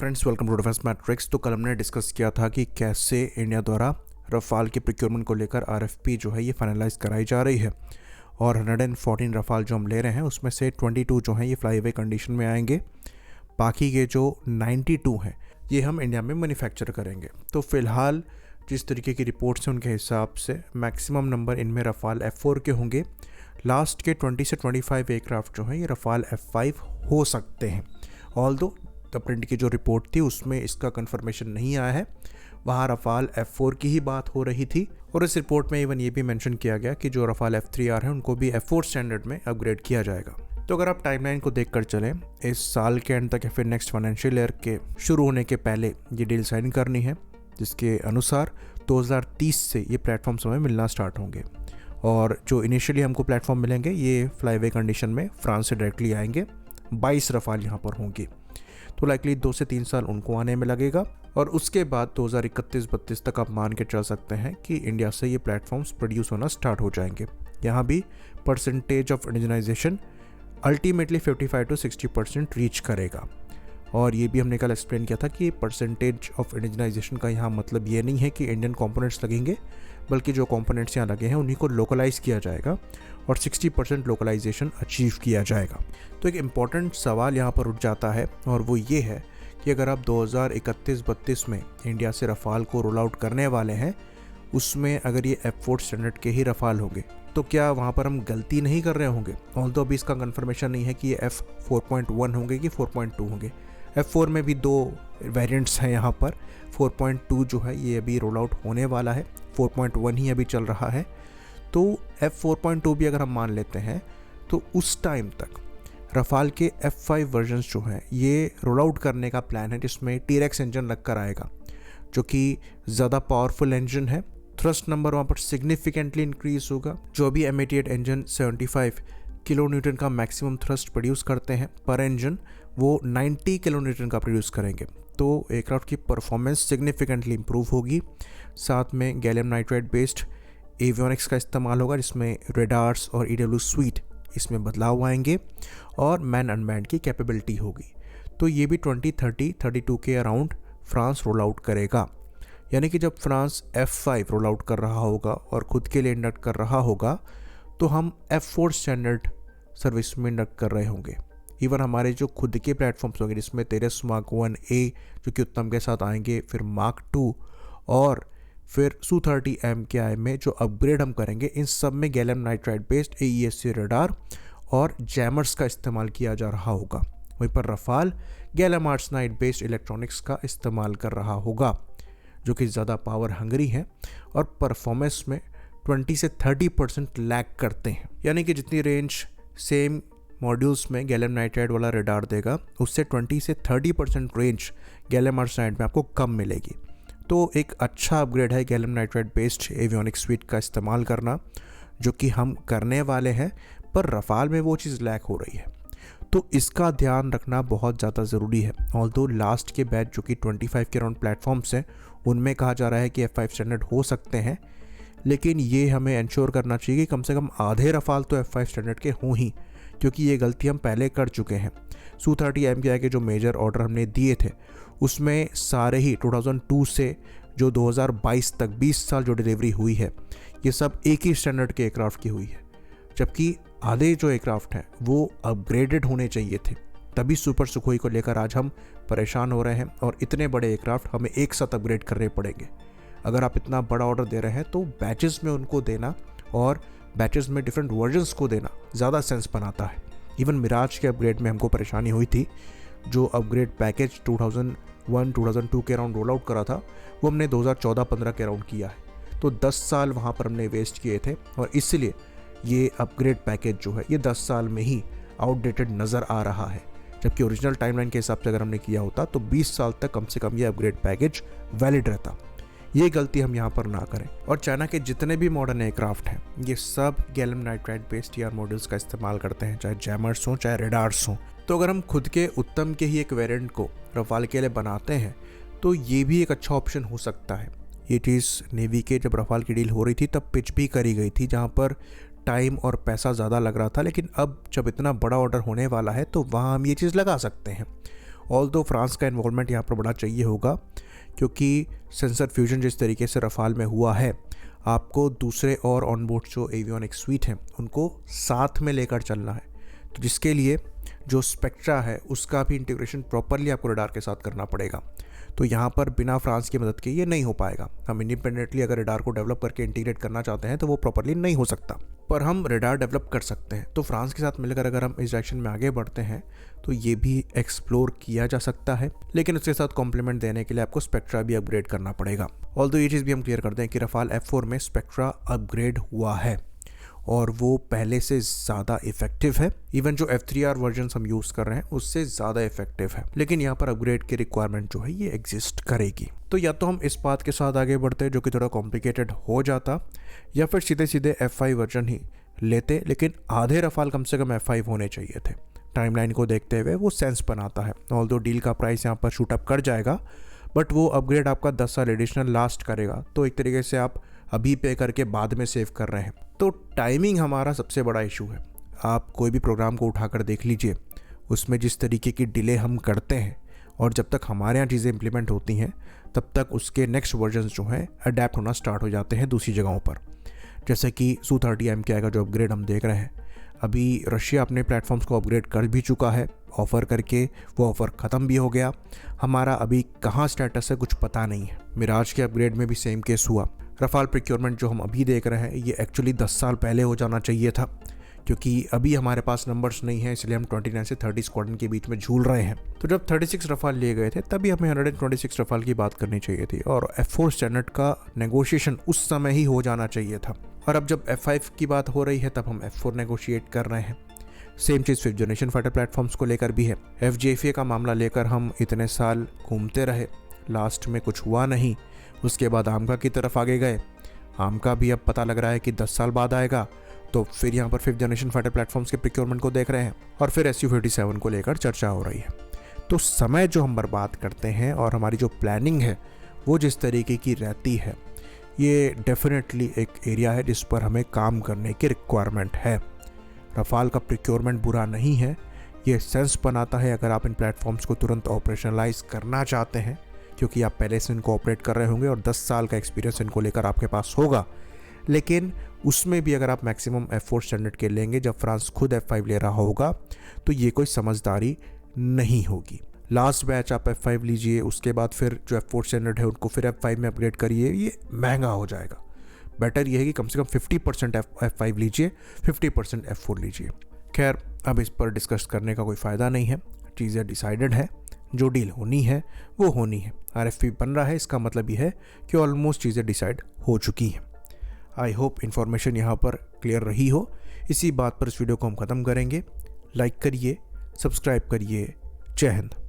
Friends, welcome to defence matrix. तो कल हमने डिस्कस किया था कि कैसे इंडिया द्वारा रफाल के प्रोक्योरमेंट को लेकर आरएफपी जो है ये फाइनलाइज कराई जा रही है और 114 रफाल जो हम ले रहे हैं उसमें से 22 जो हैं ये फ्लाई अवे कंडीशन में आएंगे। बाकी के जो 92 हैं ये हम इंडिया में मैन्युफैक्चर करेंगे। तो फ़िलहाल जिस तरीके की रिपोर्ट्स हैं उनके हिसाब से मैक्सिमम नंबर इनमें रफाल F4 के होंगे। लास्ट के 20 से 25 एयरक्राफ्ट जो हैं ये रफाल F5 हो सकते हैं। ऑल्दो द प्रिंट की जो रिपोर्ट थी उसमें इसका कंफर्मेशन नहीं आया है, वहाँ रफाल F4 की ही बात हो रही थी। और इस रिपोर्ट में इवन ये भी मेंशन किया गया कि जो रफाल F3R है उनको भी F4 स्टैंडर्ड में अपग्रेड किया जाएगा। तो अगर आप टाइमलाइन को देखकर चलें, इस साल के एंड तक या फिर नेक्स्ट फाइनेंशियल ईयर के शुरू होने के पहले ये डील साइन करनी है, जिसके अनुसार 2030 से ये प्लेटफॉर्म्स हमें मिलना स्टार्ट होंगे। और जो इनिशियली हमको प्लेटफॉर्म मिलेंगे ये फ्लाई अवे कंडीशन में फ्रांस से डायरेक्टली आएंगे। 22 रफाल यहाँ पर होंगे, तो लाइकली 2 से 3 साल उनको आने में लगेगा। और उसके बाद 2031-32 तक आप मान के चल सकते हैं कि इंडिया से ये प्लेटफॉर्म्स प्रोड्यूस होना स्टार्ट हो जाएंगे। यहाँ भी percentage of indigenisation ultimately 55 to 60% reach करेगा। और ये भी हमने कल एक्सप्लेन किया था कि परसेंटेज ऑफ इंडिजनाइजेशन का यहाँ मतलब ये नहीं है कि इंडियन कंपोनेंट्स लगेंगे, बल्कि जो कंपोनेंट्स यहाँ लगे हैं उन्हीं को लोकलाइज किया जाएगा और 60% लोकलाइजेशन अचीव किया जाएगा। तो एक इम्पॉर्टेंट सवाल यहाँ पर उठ जाता है और वो ये है कि अगर आप 2031-32 में इंडिया से रफाल को रोल आउट करने वाले हैं, उसमें अगर ये F4 स्टैंडर्ड के ही रफाल होंगे तो क्या वहाँ पर हम गलती नहीं कर रहे होंगे? ऑल्दो अभी इसका कंफर्मेशन नहीं है कि ये F4.1 होंगे कि 4.2 होंगे। F4 में भी 2 वेरिएंट्स हैं यहाँ पर। 4.2 जो है ये अभी रोल आउट होने वाला है, 4.1 ही अभी चल रहा है। तो F4.2 भी अगर हम मान लेते हैं तो उस टाइम तक रफाल के F5 वर्जन्स जो हैं ये रोल आउट करने का प्लान है, जिसमें T-Rex इंजन लग कर आएगा, जो कि ज़्यादा पावरफुल इंजन है। थ्रस्ट नंबर वहाँ पर सिग्निफिकेंटली इंक्रीज होगा। जो अभी M88 इंजन 75 किलो न्यूटन का मैक्सिमम थ्रस्ट प्रोड्यूस करते हैं पर इंजन, वो 90 किलो न्यूटन का प्रोड्यूस करेंगे। तो एयरक्राफ्ट की परफॉर्मेंस सिग्निफिकेंटली इंप्रूव होगी। साथ में गैलियम नाइट्राइड बेस्ड एवियोनिक्स का इस्तेमाल होगा, जिसमें रेडार्स और EW स्वीट इसमें बदलाव आएंगे और मैन अनमैन्ड की कैपेबिलिटी होगी। तो ये भी 2030-32 के अराउंड फ्रांस रोल आउट करेगा। यानी कि जब फ्रांस F5 रोल आउट कर रहा होगा और ख़ुद के लिए इंडक्ट कर रहा होगा तो हम F4 स्टैंडर्ड सर्विस में इंडक्ट कर रहे होंगे। इवन हमारे जो खुद के प्लेटफॉर्म्स होंगे, जिसमें तेरस Mark 1A जो कि उत्तम के साथ आएंगे, फिर Mark 2 और फिर Su-30 MKI में जो अपग्रेड हम करेंगे, इन सब में gallium nitride based AESA radar और जैमर्स का इस्तेमाल किया जा रहा होगा। वहीं पर Rafale gallium arsenide based electronics का इस्तेमाल कर रहा होगा, जो कि ज़्यादा पावर हंगरी है और परफॉर्मेंस में 20 से 30% लैग करते हैं। यानी कि जितनी रेंज सेम मॉड्यूल्स में गैलियम नाइट्राइड वाला रडार देगा, उससे 20 से 30% रेंज गैलियम आर्सेनाइड में आपको कम मिलेगी। तो एक अच्छा अपग्रेड है gallium nitride based avionics sweet का इस्तेमाल करना, जो कि हम करने वाले हैं, पर रफाल में वो चीज़ लैग हो रही है। तो इसका ध्यान रखना बहुत ज़्यादा ज़रूरी है। ऑल्दो लास्ट के बैच जो कि 25 के अराउंड प्लेटफॉर्म्स हैं, उनमें कहा जा रहा है कि F5 स्टैंडर्ड हो सकते हैं, लेकिन ये हमें इंश्योर करना चाहिए कि कम से कम आधे रफाल तो F5 स्टैंडर्ड के हों ही, क्योंकि ये गलती हम पहले कर चुके हैं। Su-30 MKI के जो मेजर ऑर्डर हमने दिए थे उसमें सारे ही 2002 से जो 2022 तक 20 साल जो डिलीवरी हुई है, ये सब एक ही स्टैंडर्ड के एयरक्राफ्ट की हुई है, जबकि आधे जो एयरक्राफ्ट हैं वो अपग्रेडेड होने चाहिए थे। तभी सुपर सुखोई को लेकर आज हम परेशान हो रहे हैं और इतने बड़े एयरक्राफ्ट हमें एक साथ अपग्रेड करने पड़ेंगे। अगर आप इतना बड़ा ऑर्डर दे रहे हैं तो बैचेस में उनको देना और बैचेस में डिफरेंट वर्जन्स को देना ज़्यादा सेंस बनाता है। इवन मिराज के अपग्रेड में हमको परेशानी हुई थी। जो अपग्रेड पैकेज 2001-2002 के अराउंड रोल आउट करा था, वो हमने 2014-15 के अराउंड किया है। तो 10 साल वहाँ पर हमने वेस्ट किए थे और इसलिए ये अपग्रेड पैकेज जो है ये 10 साल में ही आउटडेटेड नज़र आ रहा है, जबकि ओरिजिनल टाइमलाइन के हिसाब से अगर हमने किया होता तो 20 साल तक कम से कम ये अपग्रेड पैकेज वैलिड रहता। ये गलती हम यहाँ पर ना करें। और चाइना के जितने भी मॉडर्न एयरक्राफ्ट हैं ये सब gallium nitride based TR modules का इस्तेमाल करते हैं, चाहे जैमर्स हों चाहे रेडार्स हों। तो अगर हम खुद के उत्तम के ही एक वेरिएंट को रफाल के लिए बनाते हैं तो ये भी एक अच्छा ऑप्शन हो सकता है। ये चीज़ नेवी के जब रफाल की डील हो रही थी तब पिच भी करी गई थी, जहाँ पर टाइम और पैसा ज़्यादा लग रहा था, लेकिन अब जब इतना बड़ा ऑर्डर होने वाला है तो वहाँ हम ये चीज़ लगा सकते हैं। ऑल्दो फ्रांस का इन्वॉल्वमेंट यहाँ पर बड़ा चाहिए होगा, क्योंकि सेंसर फ्यूजन जिस तरीके से रफाल में हुआ है, आपको दूसरे और ऑनबोर्ड जो एवियोनिक्स स्वीट हैं उनको साथ में लेकर चलना है, तो जिसके लिए जो स्पेक्ट्रा है उसका भी इंटीग्रेशन प्रॉपरली आपको रडार के साथ करना पड़ेगा। तो यहाँ पर बिना फ्रांस की मदद के ये नहीं हो पाएगा। हम इंडिपेंडेंटली अगर रडार को डेवलप करके इंटीग्रेट करना चाहते हैं तो वो प्रॉपरली नहीं हो सकता, पर हम रडार डेवलप कर सकते हैं। तो फ्रांस के साथ मिलकर अगर हम इस डायरेक्शन में आगे बढ़ते हैं तो ये भी एक्सप्लोर किया जा सकता है, लेकिन उसके साथ कॉम्प्लीमेंट देने के लिए आपको स्पेक्ट्रा भी अपग्रेड करना पड़ेगा। ऑल्दो ये चीज़ भी हम क्लियर कर दें कि रफाल F4 में स्पेक्ट्रा अपग्रेड हुआ है और वो पहले से ज़्यादा इफेक्टिव है। इवन जो F3R वर्जन हम यूज़ कर रहे हैं उससे ज़्यादा इफेक्टिव है, लेकिन यहाँ पर अपग्रेड की रिक्वायरमेंट जो है ये एग्जिस्ट करेगी। तो या तो हम इस बात के साथ आगे बढ़ते जो कि थोड़ा कॉम्प्लिकेटेड हो जाता, या फिर सीधे सीधे F5 वर्जन ही लेते, लेकिन आधे रफाल कम से कम F5 होने चाहिए थे। टाइमलाइन को देखते हुए वो सेंस बनाता है। ऑल्दो डील का प्राइस यहाँ पर शूट अप कर जाएगा, बट वो अपग्रेड आपका 10 साल एडिशनल लास्ट करेगा, तो एक तरीके से आप अभी पे करके बाद में सेव कर रहे हैं। तो टाइमिंग हमारा सबसे बड़ा इशू है। आप कोई भी प्रोग्राम को उठाकर देख लीजिए, उसमें जिस तरीके की डिले हम करते हैं, और जब तक हमारे यहाँ चीज़ें इंप्लीमेंट होती हैं तब तक उसके नेक्स्ट वर्जन जो हैं अडेप्ट होना स्टार्ट हो जाते हैं दूसरी जगहों पर। जैसे कि Su-30M का जो अपग्रेड हम देख रहे हैं, अभी रशिया अपने प्लेटफॉर्म्स को अपग्रेड कर भी चुका है ऑफ़र करके, वो ऑफ़र ख़त्म भी हो गया। हमारा अभी कहाँ स्टेटस है कुछ पता नहीं है। मिराज के अपग्रेड में भी सेम केस हुआ। रफाल प्रोक्योरमेंट जो हम अभी देख रहे हैं ये एक्चुअली 10 साल पहले हो जाना चाहिए था, क्योंकि अभी हमारे पास नंबर्स नहीं है, इसलिए हम 29 से 30 स्क्वाड्रन के बीच में झूल रहे हैं। तो जब 36 रफाल लिए गए थे तभी हमें 126 रफाल की बात करनी चाहिए थी, और F4 स्टैंडर्ड का नेगोशिएशन उस समय ही हो जाना चाहिए था। और अब जब F5 की बात हो रही है तब हम F4 नेगोशिएट कर रहे हैं। सेम चीज़ 5th जनरेशन फाइटर प्लेटफॉर्म्स को लेकर भी है। FJFA का मामला लेकर हम इतने साल घूमते रहे, लास्ट में कुछ हुआ नहीं। उसके बाद आमका की तरफ आगे गए, आमका भी अब पता लग रहा है कि 10 साल बाद आएगा। तो फिर यहाँ पर 5th जनरेशन फाइटर प्लेटफॉर्म्स के प्रोक्योरमेंट को देख रहे हैं, और फिर Su-57 को लेकर चर्चा हो रही है। तो समय जो हम बर्बाद करते हैं और हमारी जो प्लानिंग है वो जिस तरीके की रहती है, ये डेफिनेटली एक एरिया है जिस पर हमें काम करने की रिक्वायरमेंट है। रफाल का प्रोक्योरमेंट बुरा नहीं है, ये सेंस बनाता है अगर आप इन प्लेटफॉर्म्स को तुरंत ऑपरेशनलाइज करना चाहते हैं, क्योंकि आप पहले से इनको ऑपरेट कर रहे होंगे और 10 साल का एक्सपीरियंस इनको लेकर आपके पास होगा। लेकिन उसमें भी अगर आप मैक्सिमम F4 स्टैंडर्ड के लेंगे जब फ्रांस खुद F5 ले रहा होगा, तो ये कोई समझदारी नहीं होगी। लास्ट बैच आप F5 लीजिए, उसके बाद फिर जो F4 स्टैंडर्ड है उनको फिर F5 में अपग्रेड करिए, ये महंगा हो जाएगा। बेटर ये है कि कम से कम 50% F5 लीजिए, 50% F4 लीजिए। खैर, अब इस पर डिस्कस करने का कोई फ़ायदा नहीं है, चीज़ें डिसाइडेड है, जो डील होनी है वो होनी है। RFP बन रहा है, इसका मतलब ये है कि ऑलमोस्ट चीज़ें डिसाइड हो चुकी हैं। आई होप इन्फॉर्मेशन यहाँ पर क्लियर रही हो। इसी बात पर इस वीडियो को हम ख़त्म करेंगे। लाइक करिए, सब्सक्राइब करिए। जय हिंद।